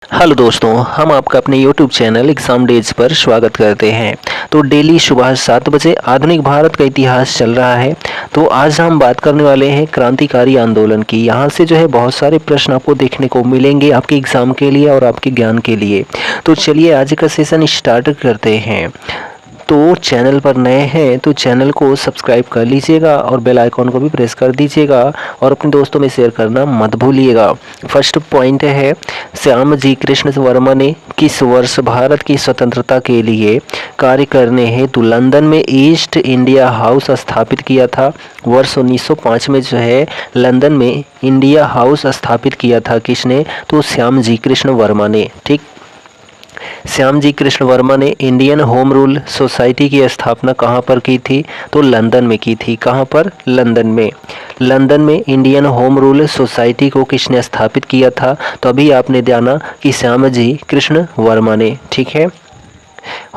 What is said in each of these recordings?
Hello दोस्तों, हम आपका अपने YouTube चैनल एग्ज़ाम डेज पर स्वागत करते हैं। तो डेली सुबह 7 बजे आधुनिक भारत का इतिहास चल रहा है। तो आज हम बात करने वाले हैं क्रांतिकारी आंदोलन की। यहाँ से जो है बहुत सारे प्रश्न आपको देखने को मिलेंगे आपके एग्ज़ाम के लिए और आपके ज्ञान के लिए। तो चलिए आज का सेशन स्टार्ट करते हैं। तो चैनल पर नए हैं तो चैनल को सब्सक्राइब कर लीजिएगा और बेल आइकॉन को भी प्रेस कर दीजिएगा और अपने दोस्तों में शेयर करना मत भूलिएगा। फर्स्ट पॉइंट है, श्यामजी कृष्ण वर्मा ने किस वर्ष भारत की स्वतंत्रता के लिए कार्य करने हेतु लंदन में ईस्ट इंडिया हाउस स्थापित किया था। वर्ष 1905 में जो है लंदन में इंडिया हाउस स्थापित किया था किसने? तो श्यामजी कृष्ण वर्मा ने। ठीक, श्यामजी कृष्ण वर्मा ने इंडियन होम रूल सोसाइटी की स्थापना कहाँ पर की थी? तो लंदन में की थी। कहाँ पर? लंदन में। लंदन में इंडियन होम रूल सोसाइटी को किसने स्थापित किया था? तो अभी आपने जाना कि श्यामजी कृष्ण वर्मा ने। ठीक है,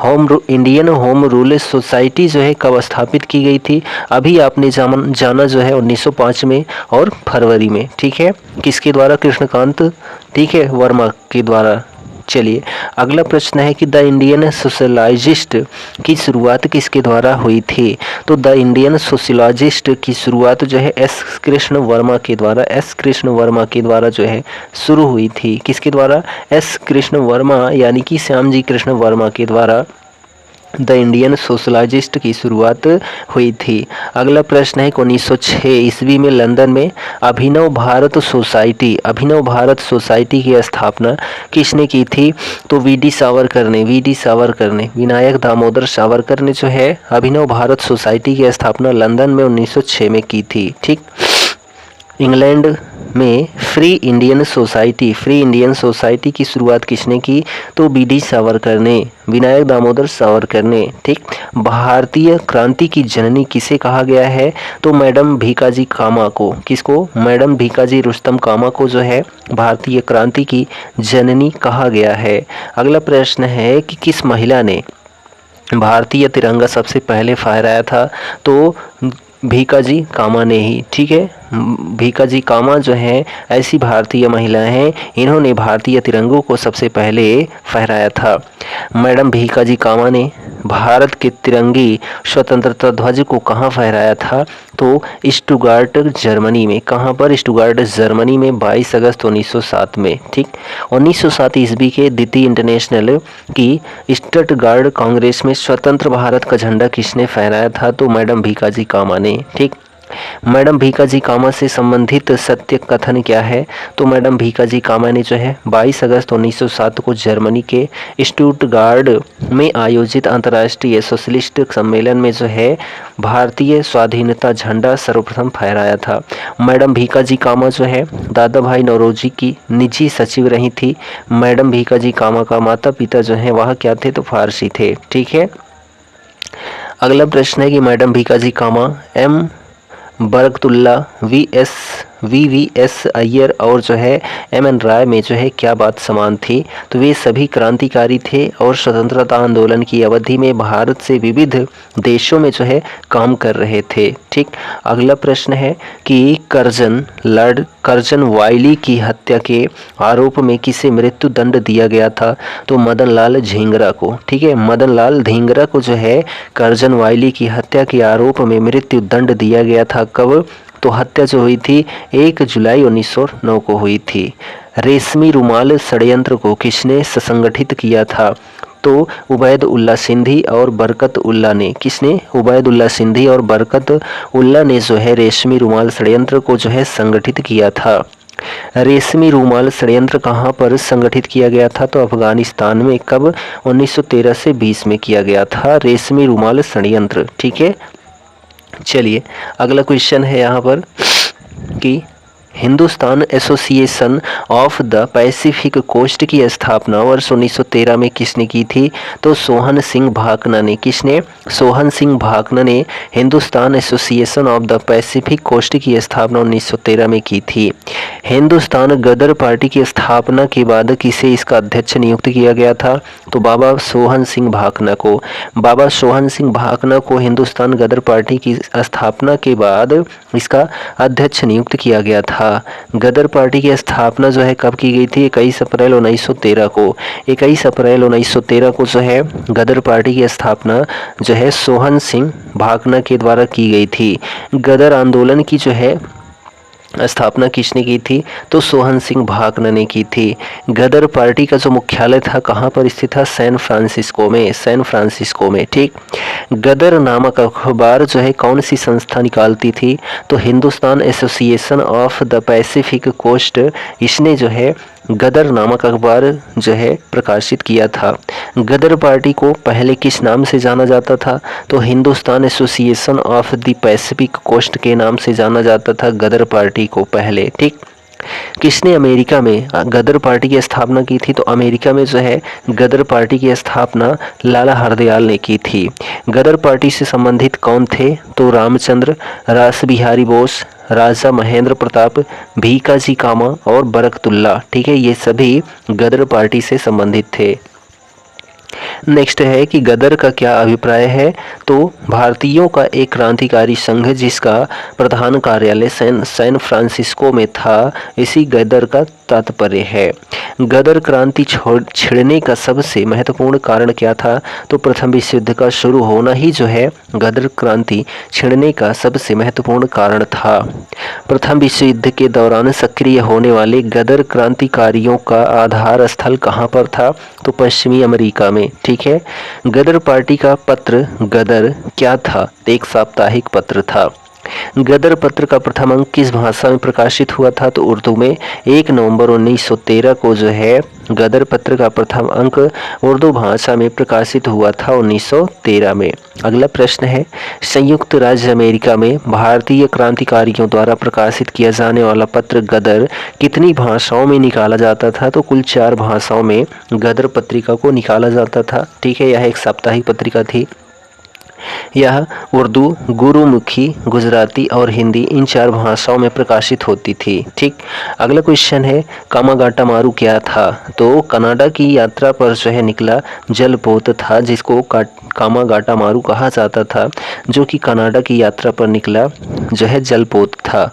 इंडियन होम रूल सोसाइटी जो है कब स्थापित की गई थी? अभी आपने जाना जो है 1905 में और फरवरी में। ठीक है, किसके द्वारा? कृष्णकांत, ठीक है, वर्मा के द्वारा। चलिए अगला प्रश्न है कि द इंडियन सोशलॉजिस्ट की शुरुआत किसके द्वारा हुई थी? तो द इंडियन सोशलॉजिस्ट की शुरुआत जो है एस कृष्ण वर्मा के द्वारा जो है शुरू हुई थी। किसके द्वारा? एस कृष्ण वर्मा यानी कि श्यामजी कृष्ण वर्मा के द्वारा द इंडियन सोशलॉजिस्ट की शुरुआत हुई थी। अगला प्रश्न है कि 1906 ईस्वी में लंदन में अभिनव भारत सोसाइटी की स्थापना किसने की थी? तो वी.डी. सावरकर ने, विनायक दामोदर सावरकर ने जो है अभिनव भारत सोसाइटी की स्थापना लंदन में 1906 में की थी। ठीक, इंग्लैंड में फ्री इंडियन सोसाइटी की शुरुआत किसने की? तो बी.डी. सावरकर ने, विनायक दामोदर सावरकर ने। ठीक, भारतीय क्रांति की जननी किसे कहा गया है? तो मैडम भीकाजी कामा को। किसको? मैडम भीकाजी रुस्तम कामा को जो है भारतीय क्रांति की जननी कहा गया है। अगला प्रश्न है कि किस महिला ने भारतीय तिरंगा सबसे पहले फहराया था? तो भीकाजी कामा ने ही। ठीक है, भीकाजी कामा जो हैं ऐसी भारतीय महिला हैं, इन्होंने भारतीय तिरंगों को सबसे पहले फहराया था। मैडम भीकाजी कामा ने भारत के तिरंगी स्वतंत्रता ध्वज को कहाँ फहराया था? तो स्टुटगार्ट जर्मनी में। कहाँ पर? स्टुटगार्ट जर्मनी में 22 अगस्त 1907 में। ठीक, 1907 ईस्वी के द्वितीय इंटरनेशनल की स्टुटगार्ट कांग्रेस में स्वतंत्र भारत का झंडा किसने फहराया था? तो मैडम भीकाजी कामा ने। ठीक, मैडम भीकाजी कामा से संबंधित सत्य कथन क्या है? तो मैडम भीकाजी कामा ने जो है 22 अगस्त 1907 को जर्मनी के स्टुटगार्ट में आयोजित अंतर्राष्ट्रीय सोशलिस्ट सम्मेलन में जो है भारतीय स्वाधीनता झंडा सर्वप्रथम फहराया था। मैडम भीकाजी कामा जो है दादा भाई नौरोजी की निजी सचिव रही थी। मैडम भीकाजी कामा का माता पिता जो है वह क्या थे? तो फारसी थे। ठीक है, अगला प्रश्न है कि मैडम भीकाजी कामा एम बरकतुल्ला वी.वी.एस. अय्यर और जो है एम.एन. राय में जो है क्या बात समान थी? तो वे सभी क्रांतिकारी थे और स्वतंत्रता आंदोलन की अवधि में भारत से विविध देशों में जो है काम कर रहे थे। ठीक, अगला प्रश्न है कि कर्जन वायली की हत्या के आरोप में किसे मृत्यु दंड दिया गया था? तो मदन लाल धिंगरा को। ठीक है, मदन लाल धिंगरा को जो है कर्जन वायली की हत्या के आरोप में मृत्यु दंड दिया गया था। कब? तो हत्या जो हुई थी 1 जुलाई 1909 को हुई थी। रेशमी रुमाल षड्यंत्र को किसने संगठित किया था? तो उबैद उल्ला सिंधी और बरकत उल्ला ने। किसने? उबैद उल्ला सिंधी और बरकत उल्ला ने जो है रेशमी रुमाल षड्यंत्र को जो है संगठित किया था। रेशमी रुमाल षड्यंत्र कहाँ पर संगठित किया गया था? तो अफगानिस्तान में। कब? 1913 से 20 में किया गया था रेशमी रुमाल षड्यंत्र। ठीक है, चलिए अगला क्वेश्चन है यहाँ पर कि Hindustan association of the Pacific coast की स्थापना वर्ष 1913 में किसने की थी? तो सोहन सिंह भाकना ने। किसने? सोहन सिंह भाकना ने Hindustan association of the Pacific coast की स्थापना 1913 में की थी। हिंदुस्तान गदर पार्टी की स्थापना के बाद किसे इसका अध्यक्ष नियुक्त किया गया था? तो बाबा सोहन सिंह भाकना को। बाबा सोहन सिंह भाकना को हिंदुस्तान गदर पार्टी की स्थापना के बाद इसका अध्यक्ष नियुक्त किया गया था। गदर पार्टी की स्थापना जो है कब की गई थी? 21 अप्रैल 1913 को। 21 अप्रैल 1913 को जो है गदर पार्टी की स्थापना जो है सोहन सिंह भाकना के द्वारा की गई थी। गदर आंदोलन की जो है स्थापना किसने की थी? तो सोहन सिंह भाकना ने की थी। गदर पार्टी का जो मुख्यालय था कहाँ पर स्थित था? सैन फ्रांसिस्को में, सैन फ्रांसिस्को में। ठीक। गदर नामक अखबार जो है कौन सी संस्था निकालती थी? तो Hindustan association of the Pacific coast, इसने जो है गदर नामक अखबार जो है प्रकाशित किया था। गदर पार्टी को पहले किस नाम से जाना जाता था? तो Hindustan association of the Pacific coast के नाम से जाना जाता था गदर पार्टी को पहले। ठीक। किसने अमेरिका में गदर पार्टी की स्थापना की थी? तो अमेरिका में जो है गदर पार्टी की स्थापना लाला हरदयाल ने की थी। गदर पार्टी से संबंधित कौन थे? तो रामचंद्र, रास बिहारी बोस, राजा महेंद्र प्रताप, भीकाजी कामा और बरकतुल्ला। ठीक है, ये सभी गदर पार्टी से संबंधित थे। नेक्स्ट है कि गदर का क्या अभिप्राय है? तो भारतीयों का एक क्रांतिकारी संघ जिसका प्रधान कार्यालय सैन फ्रांसिस्को में था, इसी गदर का तात्पर्य है। गदर क्रांति छिड़ने का सबसे महत्वपूर्ण कारण क्या था? तो प्रथम विश्व युद्ध का शुरू होना ही जो है गदर क्रांति छिड़ने का सबसे महत्वपूर्ण कारण था। प्रथम विश्व युद्ध के दौरान सक्रिय होने वाले गदर क्रांतिकारियों का आधार स्थल कहाँ पर था? तो पश्चिमी अमेरिका में। ठीक है। गदर पार्टी का पत्र गदर क्या था? एक साप्ताहिक पत्र था। गदर पत्र का प्रथम अंक किस भाषा में प्रकाशित हुआ था? तो उर्दू में। 1 नवंबर 1913 को जो है गदर पत्र का प्रथम अंक उर्दू भाषा में प्रकाशित हुआ था 1913 में। अगला प्रश्न है, संयुक्त राज्य अमेरिका में भारतीय क्रांतिकारियों द्वारा प्रकाशित किया जाने वाला पत्र गदर कितनी भाषाओं में निकाला जाता था? तो कुल 4 भाषाओं में गदर पत्रिका को निकाला जाता था। ठीक है, यह एक साप्ताहिक पत्रिका थी। यह उर्दू, गुरुमुखी, गुजराती और हिंदी इन 4 भाषाओं में प्रकाशित होती थी। ठीक। अगला क्वेश्चन है, कामागाटा मारू क्या था? तो कनाडा की यात्रा पर जो है निकला जलपोत था जिसको कामागाटा मारू कहा जाता था, जो कि कनाडा की यात्रा पर निकला जो है जलपोत था।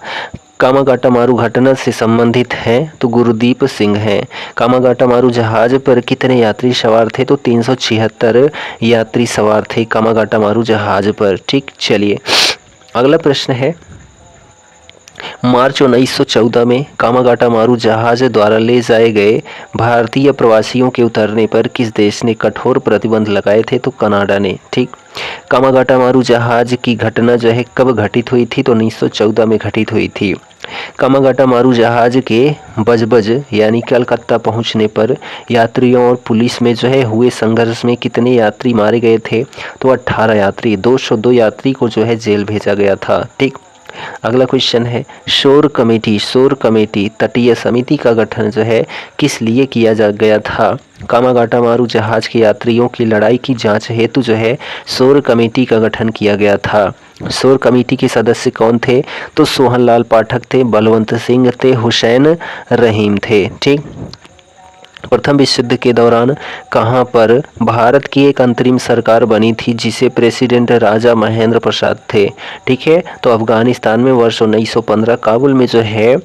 कामागाटा मारू घटना से संबंधित हैं तो गुरदीप सिंह हैं। कामागाटा मारू जहाज पर कितने यात्री सवार थे? तो 376 यात्री सवार थे कामागाटा मारू जहाज पर। ठीक। चलिए अगला प्रश्न है, मार्च 1914 में कामागाटा मारू जहाज द्वारा ले जाए गए भारतीय प्रवासियों के उतरने पर किस देश ने कठोर प्रतिबंध लगाए थे? तो कनाडा ने। ठीक। कामागाटा मारू जहाज की घटना जो है कब घटित हुई थी? तो 1914 में घटित हुई थी। कामागाटा मारू जहाज के बजबज यानी कलकत्ता पहुंचने पर यात्रियों और पुलिस में जो है हुए संघर्ष में कितने यात्री मारे गए थे? तो 18 यात्री। 202 यात्री को जो है जेल भेजा गया था। ठीक। अगला क्वेश्चन है, शोर कमेटी तटीय समिति का गठन जो है किस लिए किया गया था? कामागाटा मारू जहाज के यात्रियों की लड़ाई की जांच हेतु जो है शोर कमेटी का गठन किया गया था। शोर कमेटी के सदस्य कौन थे? तो सोहनलाल पाठक थे, बलवंत सिंह थे, हुसैन रहीम थे। ठीक। प्रथम विश्व युद्ध के दौरान कहां पर भारत की एक अंतरिम सरकार बनी थी जिसे प्रेसिडेंट राजा महेंद्र प्रसाद थे? ठीक है, तो अफगानिस्तान में वर्ष 1915 काबुल में जो है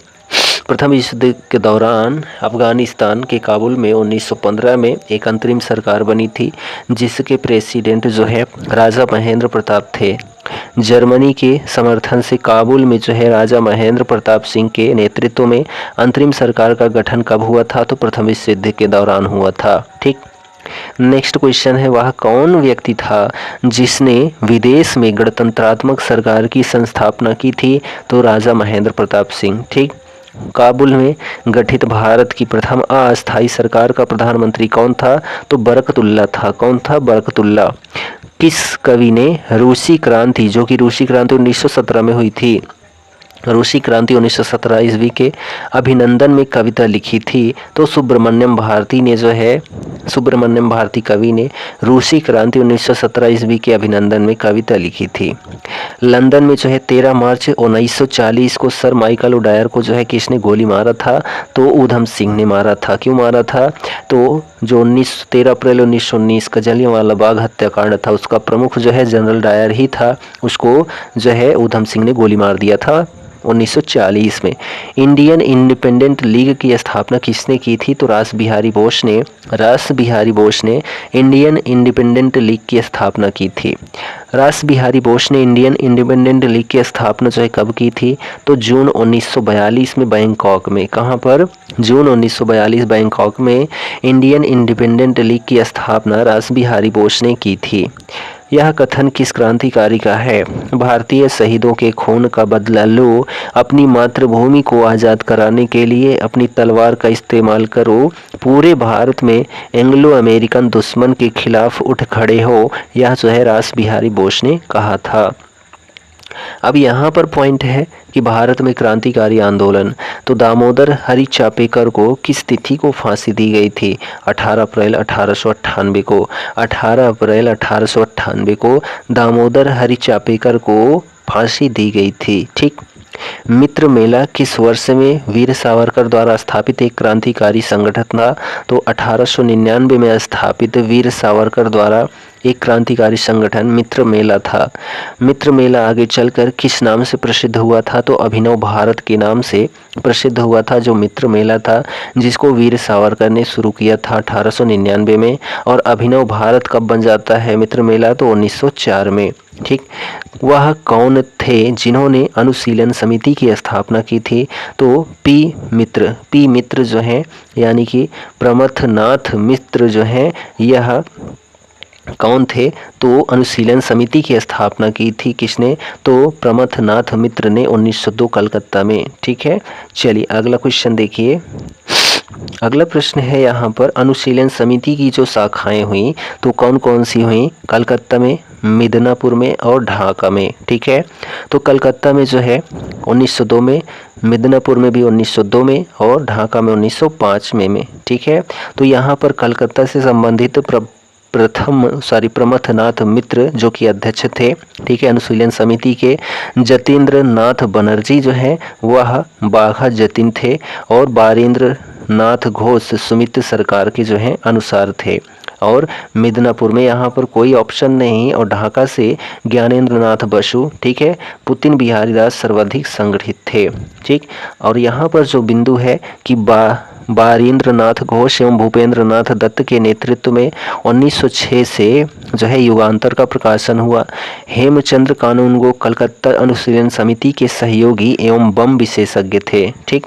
प्रथम विश्व युद्ध के दौरान अफगानिस्तान के काबुल में 1915 में एक अंतरिम सरकार बनी थी जिसके प्रेसिडेंट जो है राजा महेंद्र प्रताप थे। जर्मनी के समर्थन से काबुल में जो है राजा महेंद्र प्रताप सिंह के नेतृत्व में अंतरिम सरकार का गठन कब हुआ था? तो प्रथम विश्व युद्ध के दौरान हुआ था। ठीक। नेक्स्ट क्वेश्चन है, वह कौन व्यक्ति था जिसने विदेश में गणतंत्रात्मक सरकार की संस्थापना की थी? तो राजा महेंद्र प्रताप सिंह। ठीक। काबुल में गठित भारत की प्रथम अस्थायी सरकार का प्रधानमंत्री कौन था? तो बरकतुल्ला था। कौन था? बरकतुल्ला। किस कवि ने रूसी क्रांति, जो कि रूसी क्रांति 1917 में हुई थी, रूसी क्रांति 1917 ईस्वी के अभिनंदन में कविता लिखी थी? तो सुब्रमण्यम भारती ने जो है सुब्रमण्यम भारती कवि ने रूसी क्रांति 1917 ईस्वी के अभिनंदन में कविता लिखी थी। लंदन में जो है 13 मार्च 1940 को सर माइकल ओडायर को जो है किसने गोली मारा था? तो ऊधम सिंह ने मारा था। क्यों मारा था? तो जो 13 अप्रैल 1919 का जलियांवाला बाग हत्याकांड था, उसका प्रमुख जो है जनरल डायर ही था, उसको जो है ऊधम सिंह ने गोली मार दिया था 1940 में। इंडियन इंडिपेंडेंट लीग की स्थापना किसने की थी? तो रास बिहारी बोस ने इंडियन इंडिपेंडेंट लीग की स्थापना की थी। रास बिहारी बोस ने इंडियन इंडिपेंडेंट लीग की स्थापना जो है कब की थी? तो जून 1942 में बैंकॉक में। कहाँ पर? जून 1942 बैंकॉक में इंडियन इंडिपेंडेंट लीग की स्थापना रास बिहारी बोस ने की थी। यह कथन किस क्रांतिकारी का है? भारतीय शहीदों के खून का बदला लो, अपनी मातृभूमि को आज़ाद कराने के लिए अपनी तलवार का इस्तेमाल करो, पूरे भारत में एंग्लो अमेरिकन दुश्मन के खिलाफ उठ खड़े हो, यह जो है रास बिहारी बोस ने कहा था। अब यहाँ पर पॉइंट है कि भारत में क्रांतिकारी आंदोलन, तो दामोदर हरि चापेकर को किस तिथि को फांसी दी गई थी? 18 अप्रैल 1898 को। 18 अप्रैल 1898 को दामोदर हरि चापेकर को फांसी दी गई थी। ठीक। मित्र मेला किस वर्ष में वीर सावरकर द्वारा स्थापित एक क्रांतिकारी संगठन था? तो 1899 में स्थापित वीर सावरकर द्वारा एक क्रांतिकारी संगठन मित्र मेला था। मित्र मेला आगे चलकर किस नाम से प्रसिद्ध हुआ था? तो अभिनव भारत के नाम से प्रसिद्ध हुआ था जो मित्र मेला था, जिसको वीर सावरकर ने शुरू किया था 1899 में। और अभिनव भारत कब बन जाता है मित्र मेला? तो 1904 में। ठीक। वह कौन थे जिन्होंने अनुशीलन समिति की स्थापना की थी? तो पी मित्र जो हैं, यानी कि प्रमथनाथ मित्र जो हैं, यह कौन थे? तो अनुशीलन समिति की स्थापना की थी किसने? तो प्रमथनाथ मित्र ने 1902 कलकत्ता में। ठीक है। चलिए अगला क्वेश्चन देखिए। अगला प्रश्न है यहाँ पर, अनुशीलन समिति की जो शाखाएं हुई तो कौन कौन सी हुई? कलकत्ता में, मिदनापुर में और ढाका में। ठीक है। तो कलकत्ता में जो है 1902 में, मिदनापुर में भी 1902 में और ढाका में 1905 में। ठीक है। तो यहाँ पर कलकत्ता से संबंधित प्रमथनाथ मित्र जो कि अध्यक्ष थे, ठीक है, अनुशीलन समिति के, जतीन्द्र नाथ बनर्जी जो है वह बाघा जतिन थे और बारेंद्र नाथ घोष सुमित सरकार के जो हैं अनुसार थे। और मिदनापुर में यहाँ पर कोई ऑप्शन नहीं, और ढाका से ज्ञानेंद्र नाथ बसु, ठीक है, पुतिन बिहारी दास सर्वाधिक संगठित थे। ठीक। और यहाँ पर जो बिंदु है कि बारेंद्र नाथ घोष एवं भूपेंद्र नाथ दत्त के नेतृत्व में 1906 से जो है युगांतर का प्रकाशन हुआ। हेमचंद्र कानूनगो कलकत्ता अनुशीलन समिति के सहयोगी एवं बम विशेषज्ञ थे। ठीक।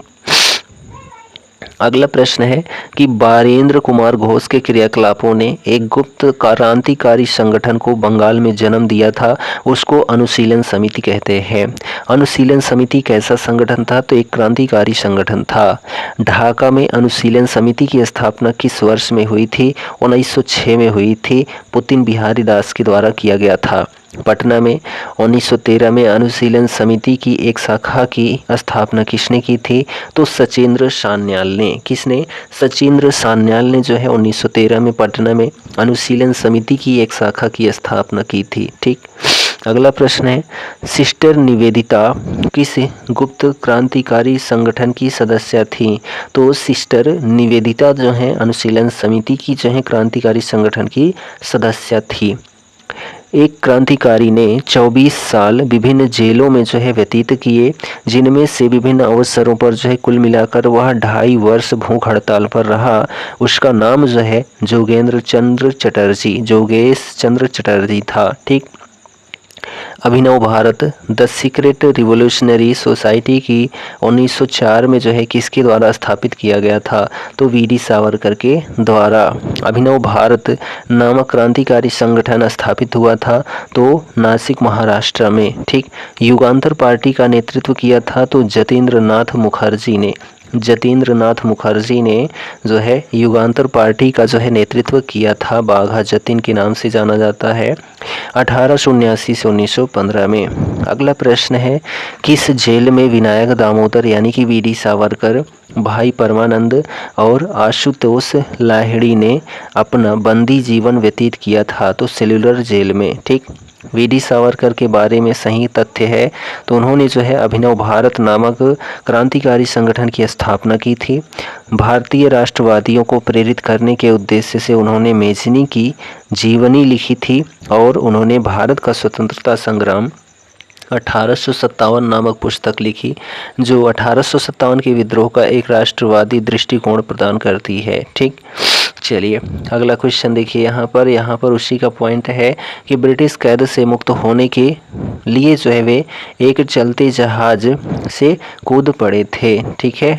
अगला प्रश्न है कि बारेंद्र कुमार घोष के क्रियाकलापों ने एक गुप्त क्रांतिकारी संगठन को बंगाल में जन्म दिया था, उसको अनुशीलन समिति कहते हैं। अनुशीलन समिति कैसा संगठन था? तो एक क्रांतिकारी संगठन था। ढाका में अनुशीलन समिति की स्थापना किस वर्ष में हुई थी? 1906 में हुई थी, पुतिन बिहारी दास के द्वारा किया गया था। पटना में 1913 में अनुशीलन समिति की एक शाखा की स्थापना किसने की थी? तो सचेंद्र सान्याल ने। किसने? सचेंद्र सान्याल ने जो है 1913 में पटना में अनुशीलन समिति की एक शाखा की स्थापना की थी। ठीक। अगला प्रश्न है, सिस्टर निवेदिता किस गुप्त क्रांतिकारी संगठन की सदस्य थी? तो सिस्टर निवेदिता जो है अनुशीलन समिति की जो है क्रांतिकारी संगठन की सदस्य थी। एक क्रांतिकारी ने 24 साल विभिन्न जेलों में जो है व्यतीत किए, जिनमें से विभिन्न अवसरों पर जो है कुल मिलाकर वह 2.5 वर्ष भूख हड़ताल पर रहा। उसका नाम जो है जोगेश चंद्र चटर्जी था। ठीक। Abhinav Bharat the secret revolutionary society की 1904 में जो है किसके द्वारा स्थापित किया गया था? तो वीडी सावरकर के द्वारा अभिनव भारत नामक क्रांतिकारी संगठन स्थापित हुआ था, तो नासिक महाराष्ट्र में। ठीक। युगांतर पार्टी का नेतृत्व किया था तो जतीन्द्र नाथ मुखर्जी ने। जतीन्द्र नाथ मुखर्जी ने जो है युगांतर पार्टी का जो है नेतृत्व किया था, बाघा जतीन के नाम से जाना जाता है, 1879 से 1915 में। अगला प्रश्न है, किस जेल में विनायक दामोदर यानी कि वीडी सावरकर, भाई परमानंद और आशुतोष लाहिड़ी ने अपना बंदी जीवन व्यतीत किया था? तो सेलुलर जेल में। ठीक, वीडी सावरकर के बारे में सही तथ्य है तो उन्होंने जो है अभिनव भारत नामक क्रांतिकारी संगठन की स्थापना की थी। भारतीय राष्ट्रवादियों को प्रेरित करने के उद्देश्य से उन्होंने मेजनी की जीवनी लिखी थी और उन्होंने भारत का स्वतंत्रता संग्राम 1857 नामक पुस्तक लिखी, जो 1857 के विद्रोह का एक राष्ट्रवादी दृष्टिकोण प्रदान करती है। ठीक, चलिए अगला क्वेश्चन देखिए। यहाँ पर उसी का पॉइंट है कि ब्रिटिश कैद से मुक्त होने के लिए जो है वे एक चलते जहाज से कूद पड़े थे। ठीक है,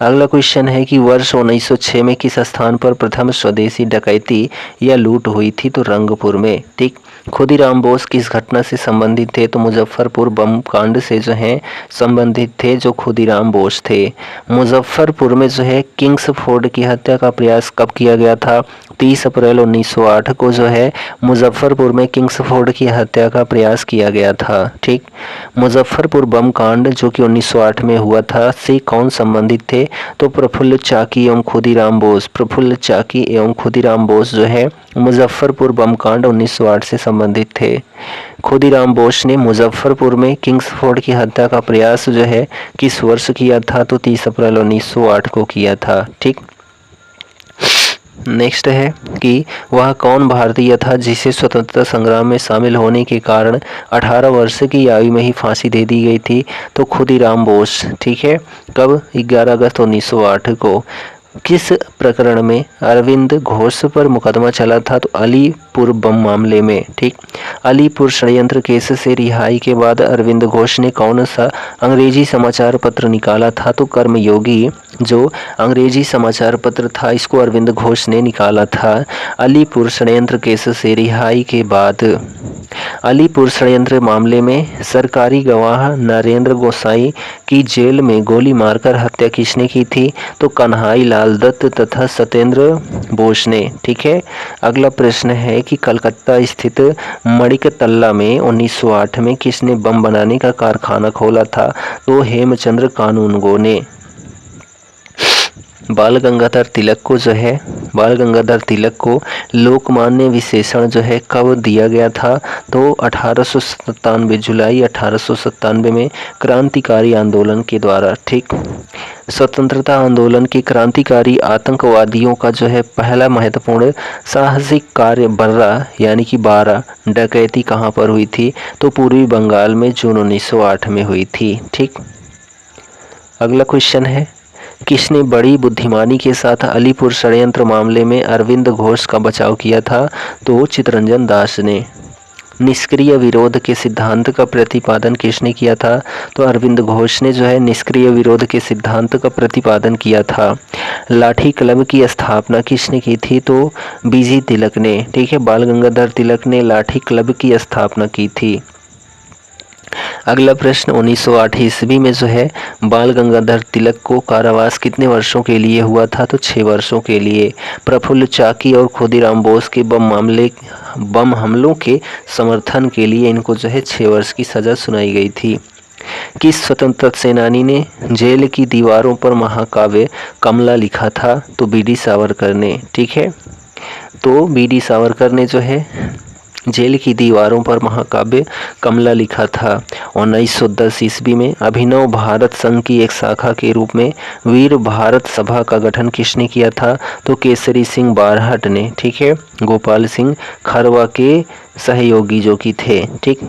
अगला क्वेश्चन है कि वर्ष 1906 में किस स्थान पर प्रथम स्वदेशी डकैती या लूट हुई थी? तो रंगपुर में। ठीक, खुदीराम बोस किस घटना से संबंधित थे? तो मुजफ्फरपुर बम कांड से जो है संबंधित थे जो खुदीराम बोस थे। मुजफ्फरपुर में जो है किंग्सफोर्ड की हत्या का प्रयास कब किया गया था? 30 अप्रैल 1908 को जो है मुजफ्फरपुर में किंग्सफोर्ड की हत्या का प्रयास किया गया था। ठीक, मुजफ्फरपुर बम कांड जो कि 1908 में हुआ था से कौन संबंधित थे? तो प्रफुल्ल चाकी एवं खुदीराम बोस। प्रफुल्ल चाकी एवं खुदीराम बोस जो है मुजफ्फरपुर बम कांड 1908 से संबंधित थे। खुदीराम बोस ने मुजफ्फरपुर में किंग्सफोर्ड की हत्या का प्रयास जो है किस वर्ष किया था? तो 30 अप्रैल 1908 को किया था। ठीक, नेक्स्ट है कि वह कौन भारतीय था जिसे स्वतंत्रता संग्राम में शामिल होने के कारण 18 वर्ष की आयु में ही फांसी दे दी गई थी? तो खुदीराम बोस। ठीक है, कब? 11 अगस्त 1908 को। किस प्रकरण में अरविंद घोष पर मुकदमा चला था? तो अलीपुर बम मामले में। ठीक, अलीपुर षड्यंत्र केस से रिहाई के बाद अरविंद घोष ने कौन सा अंग्रेजी समाचार पत्र निकाला था? तो कर्मयोगी जो अंग्रेजी समाचार पत्र था इसको अरविंद घोष ने निकाला था अलीपुर षड्यंत्र केस से रिहाई के बाद। अलीपुर षड्यंत्र मामले में सरकारी गवाह नरेंद्र गोसाई की जेल में गोली मारकर हत्या किसने की थी? तो कन्हाई लाल दत्त तथा सत्येंद्र बोस ने। ठीक है, अगला प्रश्न है कि कलकत्ता स्थित मणिकतल्ला में 1908 में किसने बम बनाने का कारखाना खोला था? तो हेमचंद्र कानूनगो ने। बाल गंगाधर तिलक को लोकमान्य विशेषण जो है कब दिया गया था? तो 1897 जुलाई 1897 में क्रांतिकारी आंदोलन के द्वारा। ठीक, स्वतंत्रता आंदोलन के क्रांतिकारी आतंकवादियों का जो है पहला महत्वपूर्ण साहसिक कार्य बर्रा यानी कि बारा डकैती कहाँ पर हुई थी? तो पूर्वी बंगाल में जून 1908 में हुई थी। ठीक, अगला क्वेश्चन है, किसने बड़ी बुद्धिमानी के साथ अलीपुर षड्यंत्र मामले में अरविंद घोष का बचाव किया था? तो चित्तरंजन दास ने। निष्क्रिय विरोध के सिद्धांत का प्रतिपादन किसने किया था? तो अरविंद घोष ने जो है निष्क्रिय विरोध के सिद्धांत का प्रतिपादन किया था। लाठी क्लब की स्थापना किसने की थी? तो बीजी तिलक ने। ठीक है, बाल गंगाधर तिलक ने लाठी क्लब की स्थापना की थी। अगला प्रश्न, 1908 ईस्वी में जो है बाल गंगाधर तिलक को कारावास कितने वर्षों के लिए हुआ था? तो 6 वर्षों के लिए। प्रफुल्ल चाकी और खुदीराम बोस के बम हमलों के समर्थन के लिए इनको जो है 6 वर्ष की सज़ा सुनाई गई थी। किस स्वतंत्रता सेनानी ने जेल की दीवारों पर महाकाव्य कमला लिखा था? तो बीडी सावरकर ने। ठीक है, तो बीडी सावरकर ने जो है जेल की दीवारों पर महाकाव्य कमला लिखा था। 1910 ईस्वी में अभिनव भारत संघ की एक शाखा के रूप में वीर भारत सभा का गठन किसने किया था? तो केसरी सिंह बारहट ने। ठीक है, गोपाल सिंह खरवा के सहयोगी जो कि थे। ठीक,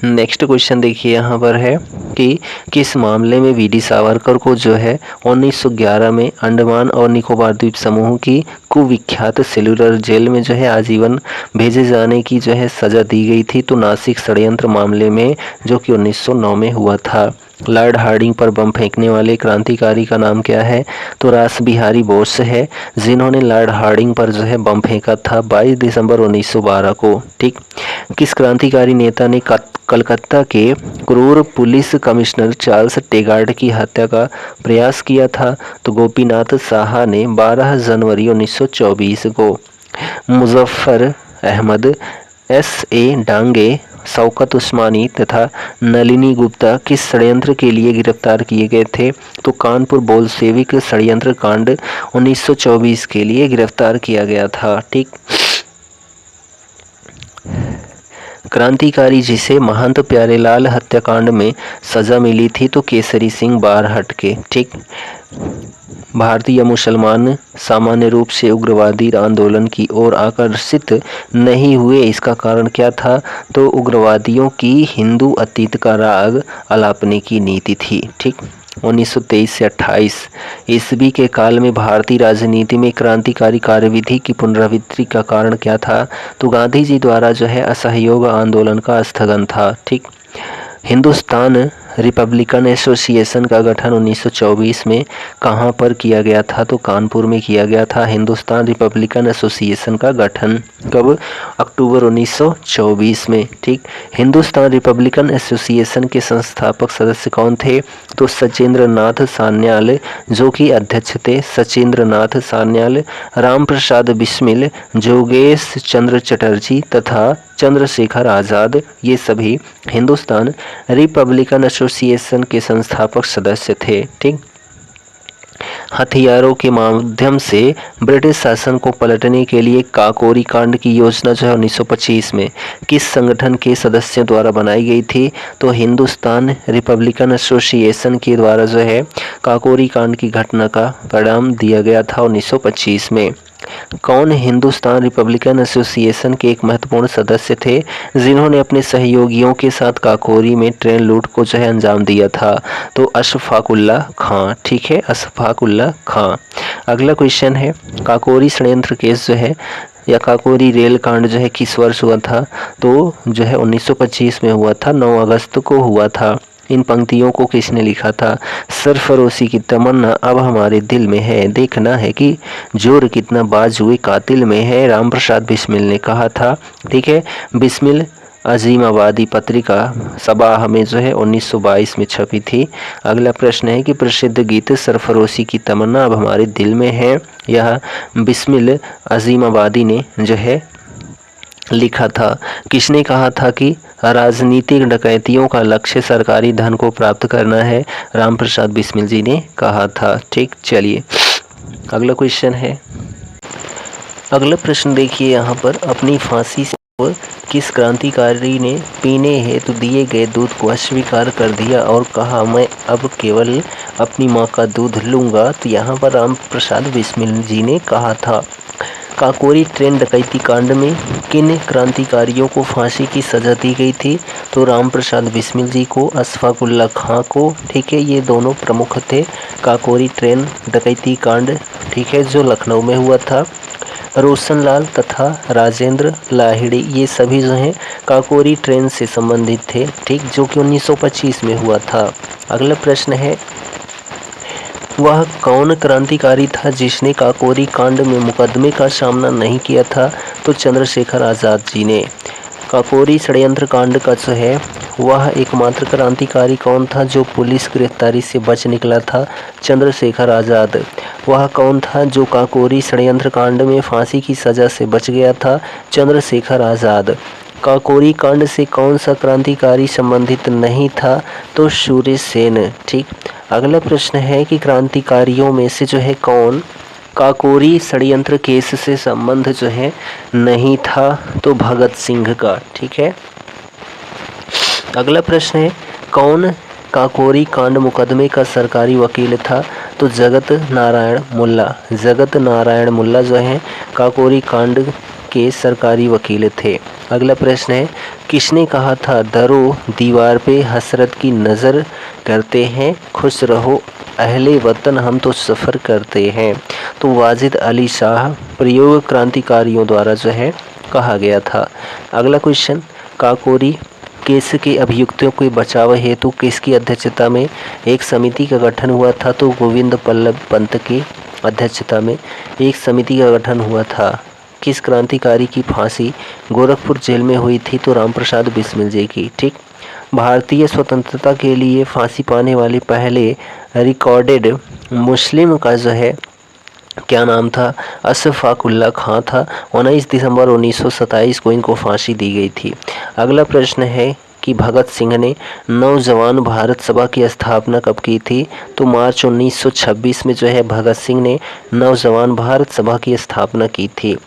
नेक्स्ट क्वेश्चन देखिए, यहाँ पर है कि किस मामले में वीडी सावरकर को जो है 1911 में अंडमान और निकोबार द्वीप समूह की कुविख्यात सेलुलर जेल में जो है आजीवन भेजे जाने की जो है सज़ा दी गई थी? तो नासिक षड्यंत्र मामले में जो कि 1909 में हुआ था। लॉर्ड हार्डिंग पर बम फेंकने वाले क्रांतिकारी का नाम क्या है? तो रास बिहारी बोस है, जिन्होंने लॉर्ड हार्डिंग पर जो है बम फेंका था 22 दिसंबर 1912 को। ठीक, किस क्रांतिकारी नेता ने कलकत्ता के क्रूर पुलिस कमिश्नर चार्ल्स टेगार्ड की हत्या का प्रयास किया था? तो गोपीनाथ साहा ने 12 जनवरी 1924 को। मुजफ्फर अहमद, S.A. डांगे, शौकत उस्मानी तथा नलिनी गुप्ता किस षड्यंत्र के लिए गिरफ्तार किए गए थे? तो कानपुर बोल्शेविक षड्यंत्र कांड 1924 के लिए गिरफ्तार किया गया था। ठीक। क्रांतिकारी जिसे महंत प्यारेलाल हत्याकांड में सजा मिली थी? तो केसरी सिंह बारहट के। ठीक। भारतीय मुसलमान सामान्य रूप से उग्रवादी आंदोलन की ओर आकर्षित नहीं हुए, इसका कारण क्या था? तो उग्रवादियों की हिंदू अतीत का राग अलापने की नीति थी। ठीक। 1923 से 28 ईस्वी के काल में भारतीय राजनीति में क्रांतिकारी कार्यविधि की पुनरावृत्ति का कारण क्या था? तो गांधी जी द्वारा जो है असहयोग आंदोलन का स्थगन था। ठीक। हिंदुस्तान रिपब्लिकन एसोसिएशन का गठन 1924 में कहाँ पर किया गया था? तो कानपुर में किया गया था हिंदुस्तान रिपब्लिकन एसोसिएशन का गठन। कब? अक्टूबर 1924 में। ठीक। हिंदुस्तान रिपब्लिकन एसोसिएशन के संस्थापक सदस्य कौन थे? तो सचेंद्र नाथ सान्याल, जो कि अध्यक्ष थे। सचेंद्र नाथ सान्याल, राम प्रसाद बिस्मिल, जोगेश चंद्र चटर्जी तथा चंद्रशेखर आज़ाद, ये सभी हिंदुस्तान रिपब्लिकन एसोसिएशन के संस्थापक सदस्य थे। ठीक। हथियारों के माध्यम से ब्रिटिश शासन को पलटने के लिए काकोरी कांड की योजना जो है 1925 में किस संगठन के सदस्यों द्वारा बनाई गई थी? तो हिंदुस्तान रिपब्लिकन एसोसिएशन के द्वारा जो है काकोरी कांड की घटना का परिणाम दिया गया था 1925 में। कौन हिंदुस्तान रिपब्लिकन एसोसिएशन के एक महत्वपूर्ण सदस्य थे जिन्होंने अपने सहयोगियों के साथ काकोरी में ट्रेन लूट को जो है अंजाम दिया था? तो अशफाकुल्ला खां। ठीक है, अशफाकुल्ला खां। अगला क्वेश्चन है, काकोरी षड्यंत्र केस जो है या काकोरी रेल कांड जो है किस वर्ष हुआ था? तो जो है 1925 में हुआ था, 9 अगस्त को हुआ था। इन पंक्तियों को किसने लिखा था? सरफरोशी की तमन्ना अब हमारे दिल में है, देखना है कि जोर कितना बाजुए कातिल में है, राम प्रसाद बिस्मिल ने कहा था। ठीक है, बिस्मिल अजीमाबादी पत्रिका सबाह में जो है 1922 में छपी थी। अगला प्रश्न है कि प्रसिद्ध गीत सरफरोशी की तमन्ना अब हमारे दिल में है, यह बिस्मिल अजीमाबादी ने जो है लिखा था। किसने कहा था कि राजनीतिक डकैतियों का लक्ष्य सरकारी धन को प्राप्त करना है? राम प्रसाद बिस्मिल जी ने कहा था। ठीक। चलिए अगला क्वेश्चन है, अगला प्रश्न देखिए यहाँ पर, अपनी फांसी से किस क्रांतिकारी ने पीने हेतु दिए गए दूध को अस्वीकार कर दिया और कहा मैं अब केवल अपनी माँ का दूध लूँगा? तो यहाँ पर राम प्रसाद बिस्मिल जी ने कहा था। काकोरी ट्रेन डकैती कांड में किन क्रांतिकारियों को फांसी की सज़ा दी गई थी? तो राम प्रसाद बिस्मिल जी को, अशफाकुल्ला खां को। ठीक है, ये दोनों प्रमुख थे काकोरी ट्रेन डकैती कांड, ठीक है, जो लखनऊ में हुआ था। रोशनलाल तथा राजेंद्र लाहिड़ी, ये सभी जो हैं काकोरी ट्रेन से संबंधित थे। ठीक, जो कि 1925 में हुआ था। अगला प्रश्न है, वह कौन क्रांतिकारी था जिसने काकोरी कांड में मुकदमे का सामना नहीं किया था? तो चंद्रशेखर आज़ाद जी ने। काकोरी षड्यंत्र कांड का जो है वह एकमात्र क्रांतिकारी कौन था जो पुलिस गिरफ्तारी से बच निकला था? चंद्रशेखर आज़ाद। वह कौन था जो काकोरी षड्यंत्र कांड में फांसी की सज़ा से बच गया था? चंद्रशेखर आज़ाद। काकोरी कांड से कौन सा क्रांतिकारी संबंधित नहीं था? तो सूर्य सेन। ठीक। अगला प्रश्न है कि क्रांतिकारियों में से जो है कौन काकोरी षड्यंत्र केस से संबंध जो है नहीं था? तो भगत सिंह का। ठीक है। अगला प्रश्न है, कौन काकोरी कांड मुकदमे का सरकारी वकील था? तो जगत नारायण मुल्ला। जगत नारायण मुल्ला जो है काकोरी कांड के सरकारी वकील थे। अगला प्रश्न है, किसने कहा था दरो दीवार पे हसरत की नज़र करते हैं, खुश रहो अहले वतन हम तो सफ़र करते हैं? तो वाजिद अली शाह प्रयोग क्रांतिकारियों द्वारा जो है कहा गया था। अगला क्वेश्चन, काकोरी केस के अभियुक्तों के बचाव हेतु किसकी अध्यक्षता में एक समिति का गठन हुआ था? तो गोविंद बल्लभ पंत की अध्यक्षता में एक समिति का गठन हुआ था। किस क्रांतिकारी की फांसी गोरखपुर जेल में हुई थी? तो राम प्रसाद बिस्मिल जी की। ठीक। भारतीय स्वतंत्रता के लिए फांसी पाने वाले पहले रिकॉर्डेड मुस्लिम का जो है क्या नाम था, अशफाकुल्ला खां था। 19 दिसंबर 1927 को इनको फांसी दी गई थी। अगला प्रश्न है कि भगत सिंह ने नौजवान भारत सभा की स्थापना कब की थी? तो मार्च 1926 में जो है भगत सिंह ने नौजवान भारत सभा की स्थापना की थी।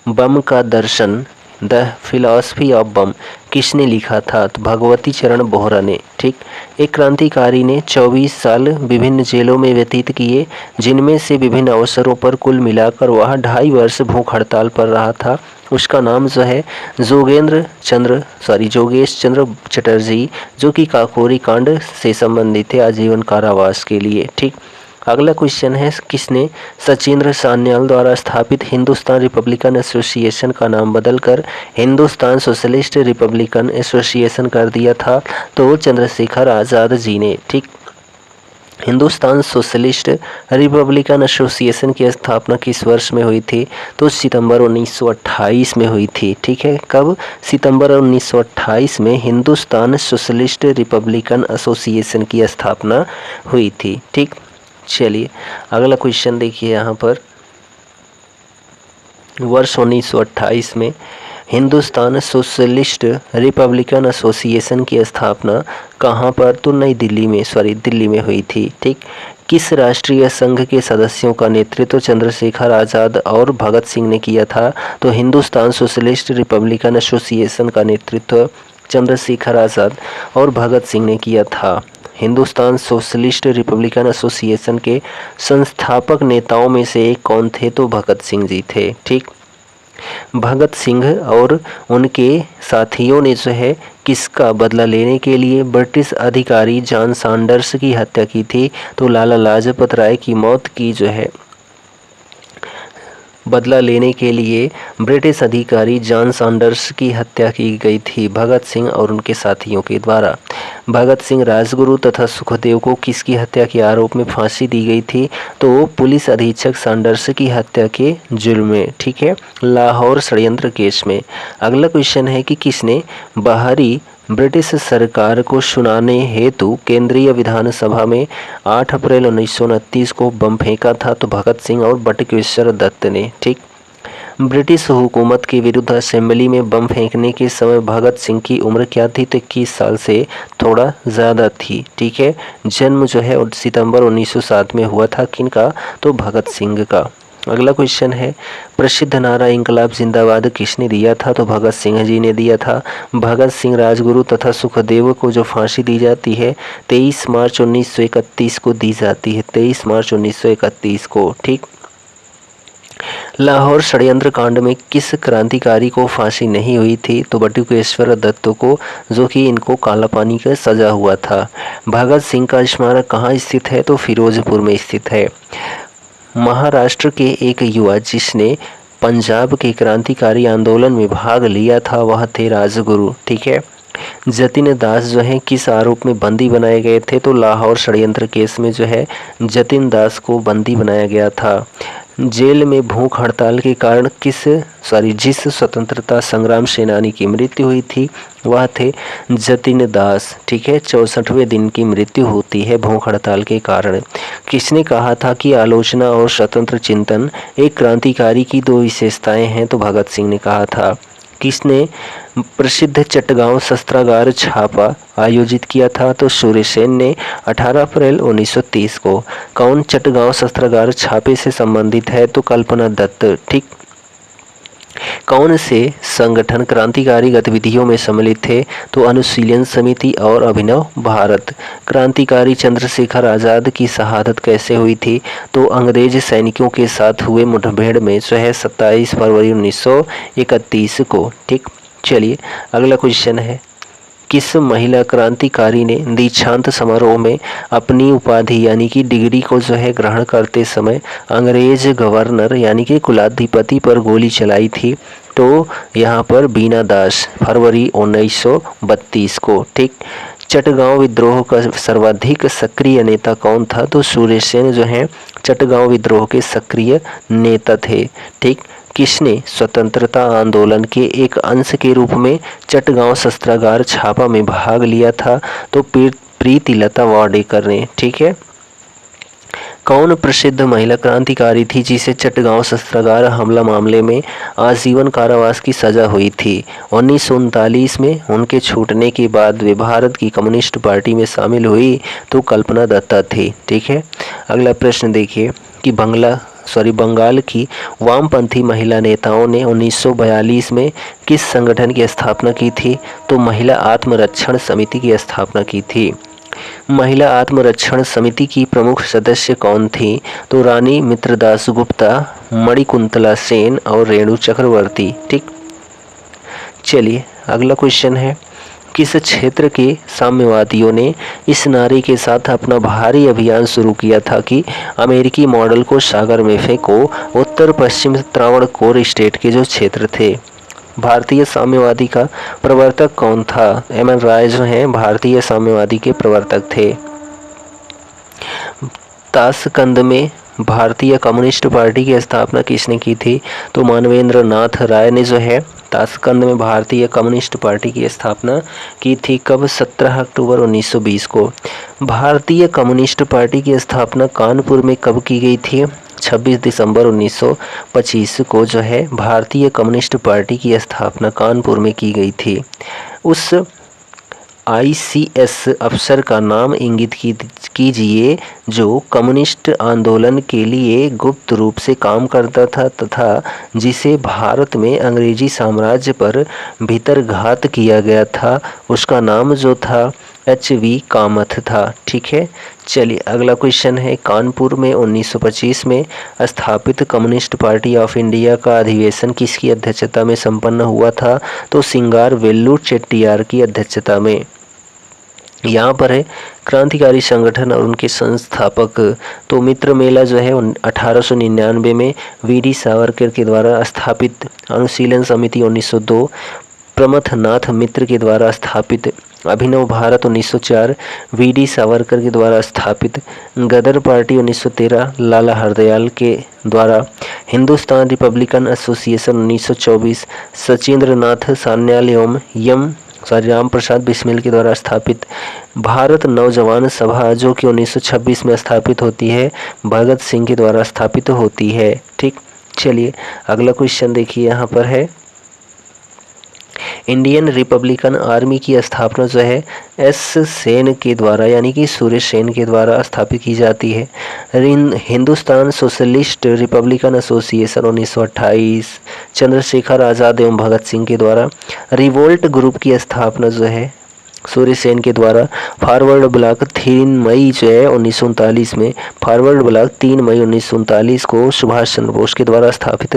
बम का दर्शन, द फिलॉसफी ऑफ बम, किसने लिखा था? तो भगवती चरण बोहरा ने। ठीक। एक क्रांतिकारी ने 24 साल विभिन्न जेलों में व्यतीत किए, जिनमें से विभिन्न अवसरों पर कुल मिलाकर वह 2.5 वर्ष भूख हड़ताल पर रहा था। उसका नाम जो है जोगेश चंद्र चटर्जी, जो कि काकोरी कांड से संबंधित थे, आजीवन कारावास के लिए। ठीक। अगला क्वेश्चन है, किसने सचिंद्र सान्याल द्वारा स्थापित हिंदुस्तान रिपब्लिकन एसोसिएशन का नाम बदलकर हिंदुस्तान सोशलिस्ट रिपब्लिकन एसोसिएशन कर दिया था? तो चंद्रशेखर आज़ाद जी ने। ठीक। हिंदुस्तान सोशलिस्ट रिपब्लिकन एसोसिएशन की स्थापना किस वर्ष में हुई थी? तो सितंबर 1928 में हुई थी। ठीक है, कब? सितंबर 1928 में हिंदुस्तान सोशलिस्ट रिपब्लिकन एसोसिएशन की स्थापना हुई थी। ठीक। चलिए अगला क्वेश्चन देखिए यहाँ पर, वर्ष 1928 में हिंदुस्तान सोशलिस्ट रिपब्लिकन एसोसिएशन की स्थापना कहाँ पर? तो नई दिल्ली में, दिल्ली में हुई थी। ठीक। किस राष्ट्रीय संघ के सदस्यों का नेतृत्व चंद्रशेखर आज़ाद और भगत सिंह ने किया था? तो हिंदुस्तान सोशलिस्ट रिपब्लिकन एसोसिएशन का नेतृत्व चंद्रशेखर आज़ाद और भगत सिंह ने किया था। हिंदुस्तान सोशलिस्ट रिपब्लिकन एसोसिएशन के संस्थापक नेताओं में से एक कौन थे? तो भगत सिंह जी थे। ठीक। भगत सिंह और उनके साथियों ने जो है किसका बदला लेने के लिए ब्रिटिश अधिकारी जॉन सैंडर्स की हत्या की थी? तो लाला लाजपत राय की मौत की जो है बदला लेने के लिए ब्रिटिश अधिकारी जॉन सैंडर्स की हत्या की गई थी भगत सिंह और उनके साथियों के द्वारा। भगत सिंह, राजगुरु तथा सुखदेव को किसकी हत्या के आरोप में फांसी दी गई थी? तो पुलिस अधीक्षक सैंडर्स की हत्या के जुर्म में। ठीक है, लाहौर षड्यंत्र केस में। अगला क्वेश्चन है कि किसने बाहरी ब्रिटिश सरकार को सुनाने हेतु केंद्रीय विधानसभा में 8 अप्रैल 1929 को बम फेंका था? तो भगत सिंह और बटुकेश्वर दत्त ने। ठीक। ब्रिटिश हुकूमत के विरुद्ध असेंबली में बम फेंकने के समय भगत सिंह की उम्र क्या थी? तो 21 साल से थोड़ा ज़्यादा थी। ठीक है, जन्म जो है सितंबर 1907 में हुआ था। किनका? तो भगत सिंह का। अगला क्वेश्चन है, प्रसिद्ध नारा इंकलाब जिंदाबाद किसने दिया था? तो भगत सिंह जी ने दिया था। भगत सिंह, राजगुरु तथा सुखदेव को जो फांसी दी जाती है 23 मार्च 1931 को दी जाती है, 23 मार्च 1931 को। ठीक। लाहौर षड्यंत्र कांड में किस क्रांतिकारी को फांसी नहीं हुई थी? तो बटुकेश्वर दत्त को, जो कि इनको काला पानी का सजा हुआ था। भगत सिंह का स्मारक कहाँ स्थित है? तो फिरोजपुर में स्थित है। महाराष्ट्र के एक युवा जिसने पंजाब के क्रांतिकारी आंदोलन में भाग लिया था वह थे राजगुरु। ठीक है। जतिन दास जो है किस आरोप में बंदी बनाए गए थे? तो लाहौर षड्यंत्र केस में जो है जतिन दास को बंदी बनाया गया था। जेल में भूख हड़ताल के कारण जिस स्वतंत्रता संग्राम सेनानी की मृत्यु हुई थी वह थे जतिन दास। ठीक है, 64वें दिन की मृत्यु होती है भूख हड़ताल के कारण। किसने कहा था कि आलोचना और स्वतंत्र चिंतन एक क्रांतिकारी की 2 विशेषताएं हैं? तो भगत सिंह ने कहा था। किसने प्रसिद्ध चटगांव शस्त्रागार छापा आयोजित किया था? तो सूर्यसेन ने 18 अप्रैल 1930 को। कौन चटगांव शस्त्रागार छापे से संबंधित है? तो कल्पना दत्त। ठीक। कौन से संगठन क्रांतिकारी गतिविधियों में सम्मिलित थे? तो अनुशीलन समिति और अभिनव भारत। क्रांतिकारी चंद्रशेखर आज़ाद की शहादत कैसे हुई थी? तो अंग्रेज सैनिकों के साथ हुए मुठभेड़ में जो है 27 फरवरी 1931 को। ठीक। चलिए अगला क्वेश्चन है, किस महिला क्रांतिकारी ने दीक्षांत समारोह में अपनी उपाधि यानी कि डिग्री को जो है ग्रहण करते समय अंग्रेज गवर्नर यानी कि कुलाधिपति पर गोली चलाई थी? तो यहाँ पर बीना दास, फरवरी 1932 को। ठीक। चटगांव विद्रोह का सर्वाधिक सक्रिय नेता कौन था? तो सूर्यसेन जो है चटगांव विद्रोह के सक्रिय नेता थे। ठीक। किसने स्वतंत्रता आंदोलन के एक अंश के रूप में चटगांव शस्त्रागार छापा में भाग लिया था? तो प्रीतिलता वाडेकर ने। ठीक है। कौन प्रसिद्ध महिला क्रांतिकारी थी जिसे चटगांव शस्त्रागार हमला मामले में आजीवन कारावास की सजा हुई थी? 1939 में उनके छूटने के बाद वे भारत की कम्युनिस्ट पार्टी में शामिल हुई, तो कल्पना दत्ता थी। ठीक है। अगला प्रश्न देखिए कि बंगाल की वामपंथी महिला नेताओं ने 1942 में किस संगठन की स्थापना की थी? तो महिला आत्मरक्षण समिति की स्थापना की थी। महिला आत्मरक्षण समिति की प्रमुख सदस्य कौन थी? तो रानी मित्रदास गुप्ता, मणिकुंतला सेन और रेणु चक्रवर्ती। ठीक। चलिए अगला क्वेश्चन है, किस क्षेत्र के साम्यवादियों ने इस नारे के साथ अपना भारी अभियान शुरू किया था कि अमेरिकी मॉडल को सागर में फेंको? उत्तर पश्चिम त्रावणकोर स्टेट के जो क्षेत्र थे। भारतीय साम्यवादी का प्रवर्तक कौन था? एम.एन. राय जो हैं भारतीय साम्यवादी के प्रवर्तक थे। ताशकंद में भारतीय कम्युनिस्ट पार्टी की स्थापना किसने की थी? तो मानवेंद्र नाथ राय ने जो है ताशकंद में भारतीय कम्युनिस्ट पार्टी की स्थापना की थी। कब? 17 अक्टूबर 1920 को। भारतीय कम्युनिस्ट पार्टी की स्थापना कानपुर में कब की गई थी? 26 दिसंबर 1925 को जो है भारतीय कम्युनिस्ट पार्टी की स्थापना कानपुर में की गई थी। उस ICS अफसर का नाम इंगित कीजिए जो कम्युनिस्ट आंदोलन के लिए गुप्त रूप से काम करता था तथा जिसे भारत में अंग्रेजी साम्राज्य पर भीतरघात किया गया था। उसका नाम जो था HV कामथ था। ठीक है। चलिए अगला क्वेश्चन है, कानपुर में 1925 में स्थापित कम्युनिस्ट पार्टी ऑफ इंडिया का अधिवेशन किसकी अध्यक्षता में संपन्न हुआ था? तो सिंगार वेल्लू चेट्टियार की अध्यक्षता में। यहाँ पर है क्रांतिकारी संगठन और उनके संस्थापक। तो मित्र मेला जो है 1899 में VD सावरकर के द्वारा स्थापित, अनुशीलन समिति 1902, प्रमथनाथ मित्र के द्वारा स्थापित, अभिनव भारत 1904, VD सावरकर के द्वारा स्थापित, गदर पार्टी 1913 लाला हरदयाल के द्वारा, हिंदुस्तान रिपब्लिकन एसोसिएशन 1924 सचिंद्र नाथ सान्याल एवं राम प्रसाद बिस्मिल के द्वारा स्थापित, भारत नौजवान सभा जो कि 1926 में स्थापित होती है, भगत सिंह के द्वारा स्थापित होती है। ठीक। चलिए अगला क्वेश्चन देखिए, यहाँ पर है इंडियन रिपब्लिकन आर्मी की स्थापना जो है S सेन के द्वारा यानी कि सूर्य सेन के द्वारा स्थापित की जाती है। Hindustan socialist republican association 1928 Chandrashekhar Azad एवं भगत सिंह के द्वारा। रिवोल्ट ग्रुप की स्थापना जो है सूर्य सेन के द्वारा। फॉरवर्ड ब्लॉक 3 मई जो है 1939 में, फॉरवर्ड ब्लॉक 3 मई 1939 को सुभाष चंद्र बोस के द्वारा स्थापित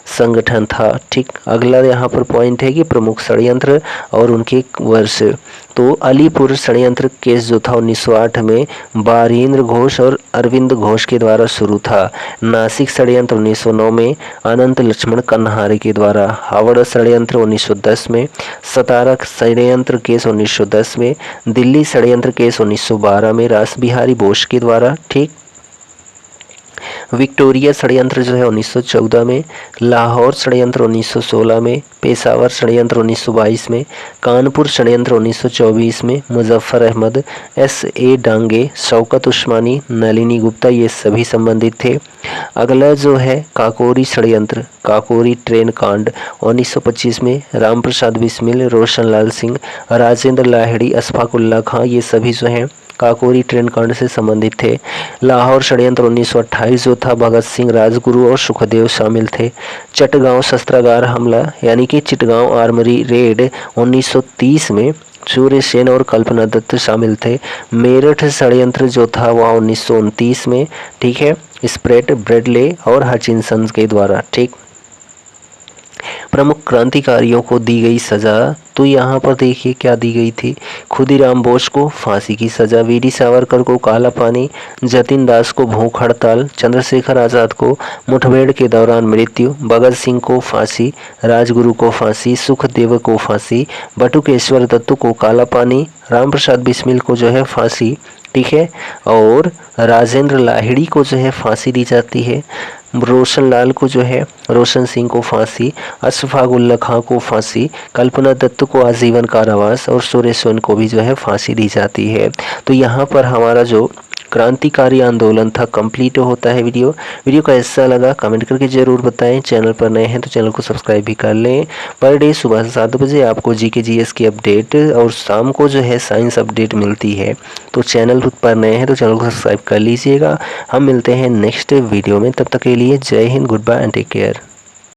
संगठन था। ठीक। अगला यहाँ पर पॉइंट है कि प्रमुख षड्यंत्र और उनके वर्ष। तो अलीपुर षड्यंत्र केस जो था 1908 में बारिंद्र घोष और अरविंद घोष के द्वारा शुरू था। नासिक षड्यंत्र 1909 में अनंत लक्ष्मण कन्हारे के द्वारा। हावड़ा षड्यंत्र 1910 में, सतारा षड्यंत्र केस 1910 में, दिल्ली षड्यंत्र केस 1912 में रास बिहारी बोस के द्वारा। ठीक। विक्टोरिया षड्यंत्र जो है 1914 में, लाहौर षड्यंत्र 1916 में, पेशावर षड्यंत्र 1922 में, कानपुर षड्यंत्र 1924 में, मुजफ्फर अहमद, S.A. डांगे, शौकत उस्मानी, नलिनी गुप्ता ये सभी संबंधित थे। अगला जो है काकोरी षड्यंत्र, काकोरी ट्रेन कांड 1925 में, राम प्रसाद बिस्मिल, रोशन लाल सिंह, राजेंद्र लाहिड़ी, अशफाक उल्लाह खां ये सभी जो हैं काकोरी ट्रेन कांड से संबंधित थे। लाहौर षड्यंत्र 1928 जो था भगत सिंह, राजगुरु और सुखदेव शामिल थे। चटगांव शस्त्रागार हमला यानी कि चिटगांव आर्मरी रेड 1930 में सूर्य सेन और कल्पना दत्त शामिल थे। मेरठ षड्यंत्र जो था वह 1929 में। ठीक है। स्प्रेट, ब्रेडले और हचिनसन के द्वारा। ठीक। प्रमुख क्रांतिकारियों को दी गई सज़ा, तो यहाँ पर देखिए क्या दी गई थी। खुदीराम बोस को फांसी की सज़ा, वीडी सावरकर को काला पानी, जतिन दास को भूख हड़ताल, चंद्रशेखर आज़ाद को मुठभेड़ के दौरान मृत्यु, भगत सिंह को फांसी, राजगुरु को फांसी, सुखदेव को फांसी, बटुकेश्वर दत्त को काला पानी, राम प्रसाद बिस्मिल को जो है फांसी, ठीक है, और राजेंद्र लाहिड़ी को जो है फांसी दी जाती है। रोशन लाल को जो है, रोशन सिंह को फांसी, अशफाक उल्ला खां को फांसी, कल्पना दत्त को आजीवन कारावास और सुरेश को भी जो है फांसी दी जाती है। तो यहाँ पर हमारा जो क्रांतिकारी आंदोलन था कंप्लीट होता है। वीडियो कैसा लगा कमेंट करके ज़रूर बताएं। चैनल पर नए हैं तो चैनल को सब्सक्राइब भी कर लें। पर डे सुबह 7 बजे आपको जीके जीएस की अपडेट और शाम को जो है साइंस अपडेट मिलती है। तो चैनल पर नए हैं तो चैनल को सब्सक्राइब कर लीजिएगा। हम मिलते हैं नेक्स्ट वीडियो में, तब तक के लिए जय हिंद, good bye and take care.